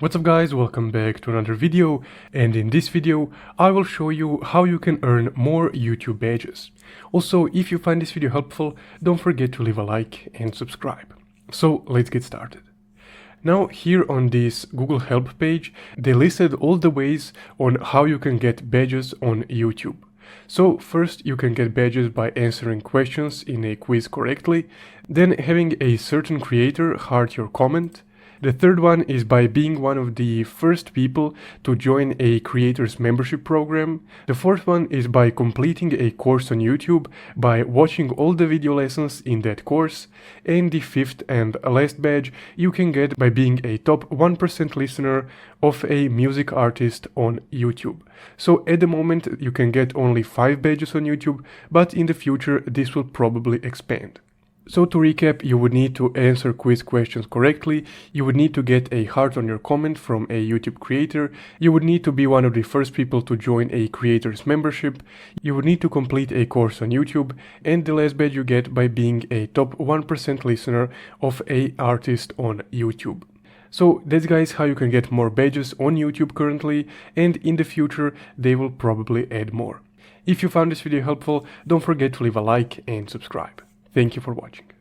What's up guys, welcome back to another video, and in this video I will show you how you can earn more YouTube badges. Also, if you find this video helpful, don't forget to leave a like and subscribe. So let's get started. Now here on this Google Help page, they listed all the ways on how you can get badges on YouTube. So first you can get badges by answering questions in a quiz correctly, then having a certain creator heart your comment. The third one is by being one of the first people to join a creator's membership program. The fourth one is by completing a course on YouTube by watching all the video lessons in that course. And the fifth and last badge you can get by being a top 1% listener of a music artist on YouTube. So at the moment you can get only 5 badges on YouTube, but in the future this will probably expand. So to recap, you would need to answer quiz questions correctly, you would need to get a heart on your comment from a YouTube creator, you would need to be one of the first people to join a creator's membership, you would need to complete a course on YouTube, and the last badge you get by being a top 1% listener of a artist on YouTube. So that's guys how you can get more badges on YouTube currently, and in the future they will probably add more. If you found this video helpful, don't forget to leave a like and subscribe. Thank you for watching.